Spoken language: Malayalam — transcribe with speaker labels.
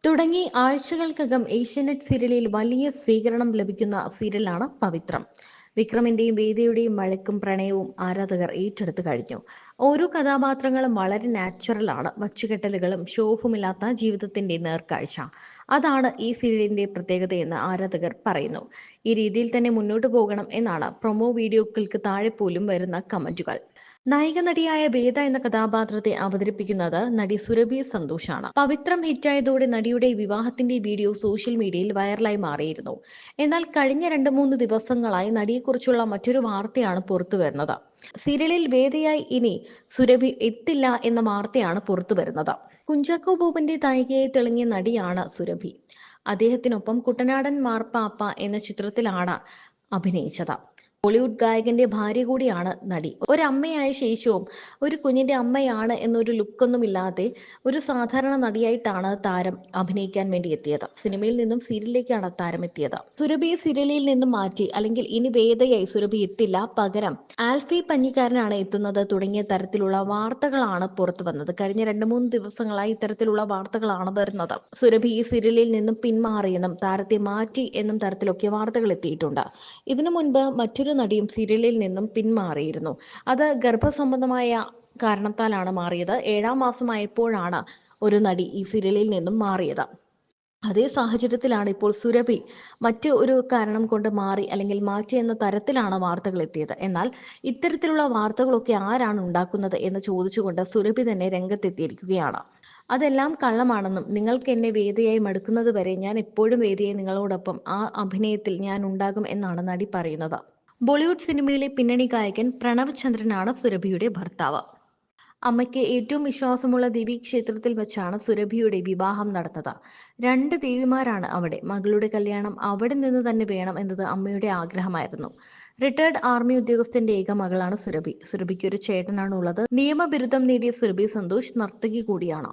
Speaker 1: തുടങ്ങി ആഴ്ചകൾക്കകം ഏഷ്യാനെറ്റ് സീരിയലിൽ വലിയ സ്വീകരണം ലഭിക്കുന്ന സീരിയലാണ് പവിത്രം. വിക്രമിന്റെയും വേദിയുടെയും മഴക്കും പ്രണയവും ആരാധകർ ഏറ്റെടുത്തു കഴിഞ്ഞു. ഓരോ കഥാപാത്രങ്ങളും വളരെ നാച്ചുറലാണ്. വച്ചുകെട്ടലുകളും ഷോഫുമില്ലാത്ത ജീവിതത്തിന്റെ നേർക്കാഴ്ച. അതാണ് ഈ സീരിയലിന്റെ പ്രത്യേകതയെന്ന് ആരാധകർ പറയുന്നു. ഈ രീതിയിൽ തന്നെ മുന്നോട്ട് പോകണം എന്നാണ് പ്രൊമോ വീഡിയോകൾക്ക് താഴെ പോലും വരുന്ന കമന്റുകൾ. നായിക നടിയായ വേദ എന്ന കഥാപാത്രത്തെ അവതരിപ്പിക്കുന്നത് നടി സുരഭി സന്തോഷാണ്. പവിത്രം ഹിറ്റായതോടെ നടിയുടെ വിവാഹത്തിന്റെ വീഡിയോ സോഷ്യൽ മീഡിയയിൽ വൈറലായി മാറിയിരുന്നു. എന്നാൽ കഴിഞ്ഞ 2-3 ദിവസങ്ങളായി നടിയെക്കുറിച്ചുള്ള മറ്റൊരു വാർത്തയാണ് പുറത്തുവരുന്നത്. സീരിയലിൽ വേദയായി ഇനി സുരഭി എത്തില്ല എന്ന വാർത്തയാണ് പുറത്തുവരുന്നത്. കുഞ്ചാക്കോ ബോബന്റെ നായികയായി തിളങ്ങിയ നടിയാണ് സുരഭി. അദ്ദേഹത്തിനൊപ്പം കുട്ടനാടൻ മാർപ്പാപ്പ എന്ന ചിത്രത്തിലാണ് അഭിനയിച്ചത്. ബോളിവുഡ് ഗായകന്റെ ഭാര്യ കൂടിയാണ് നടി. ഒരമ്മയായ ശേഷവും ഒരു കുഞ്ഞിന്റെ അമ്മയാണ് എന്നൊരു ലുക്കൊന്നുമില്ലാതെ ഒരു സാധാരണ നടിയായിട്ടാണ് താരം അഭിനയിക്കാൻ വേണ്ടി എത്തിയത്. സിനിമയിൽ നിന്നും സീരിയലിലേക്കാണ് താരം എത്തിയത്. സുരഭിയെ സീരിയലിൽ നിന്നും മാറ്റി, അല്ലെങ്കിൽ ഇനി വേദയായി സുരഭി എത്തില്ല, പകരം ആൽഫി പഞ്ഞിക്കാരനാണ് എത്തുന്നത് തുടങ്ങിയ തരത്തിലുള്ള വാർത്തകളാണ് പുറത്തു വന്നത്. കഴിഞ്ഞ 2-3 ദിവസങ്ങളായി ഇത്തരത്തിലുള്ള വാർത്തകളാണ് വരുന്നത്. സുരഭി ഈ സീരിയലിൽ നിന്നും പിന്മാറിയെന്നും താരത്തെ മാറ്റി എന്നും തരത്തിലൊക്കെ വാർത്തകൾ എത്തിയിട്ടുണ്ട്. ഇതിനു മുൻപ് മറ്റൊരു നടിയും സീരിയലിൽ നിന്നും പിന്മാറിയിരുന്നു. അത് ഗർഭസംബന്ധമായ കാരണത്താലാണ് മാറിയത്. 7-ാം മാസമായപ്പോഴാണ് ഒരു നടി ഈ സീരിയലിൽ നിന്നും മാറിയത്. അതേ സാഹചര്യത്തിലാണ് ഇപ്പോൾ സുരഭി മറ്റ് ഒരു കാരണം കൊണ്ട് മാറി, അല്ലെങ്കിൽ മാറ്റി എന്ന തരത്തിലാണ് വാർത്തകൾ എത്തിയത്. എന്നാൽ ഇത്തരത്തിലുള്ള വാർത്തകളൊക്കെ ആരാണ് ഉണ്ടാക്കുന്നത് എന്ന് ചോദിച്ചുകൊണ്ട് സുരഭി തന്നെ രംഗത്തെത്തിയിരിക്കുകയാണ്. അതെല്ലാം കള്ളമാണെന്നും നിങ്ങൾക്ക് എന്നെ വേദിയായി മടുക്കുന്നത് വരെ ഞാൻ എപ്പോഴും വേദിയായി നിങ്ങളോടൊപ്പം ആ അഭിനയത്തിൽ ഞാൻ ഉണ്ടാകും എന്നാണ് നടി പറയുന്നത്. ബോളിവുഡ് സിനിമയിലെ പിന്നണി ഗായകൻ പ്രണവ് ചന്ദ്രനാണ് സുരഭിയുടെ ഭർത്താവ്. അമ്മയ്ക്ക് ഏറ്റവും വിശ്വാസമുള്ള ദേവീക്ഷേത്രത്തിൽ വെച്ചാണ് സുരഭിയുടെ വിവാഹം നടന്നത്. 2 ദേവിമാരാണ് അവിടെ. മകളുടെ കല്യാണം അവിടെ നിന്ന് തന്നെ വേണം എന്നത് അമ്മയുടെ ആഗ്രഹമായിരുന്നു. റിട്ടയർഡ് ആർമി ഉദ്യോഗസ്ഥന്റെ ഏക മകളാണ് സുരഭി. സുരഭിക്ക് ഒരു ചേട്ടനാണ് ഉള്ളത്. നിയമബിരുദം നേടിയ സുരഭി സന്തോഷ് നർത്തകി കൂടിയാണ്.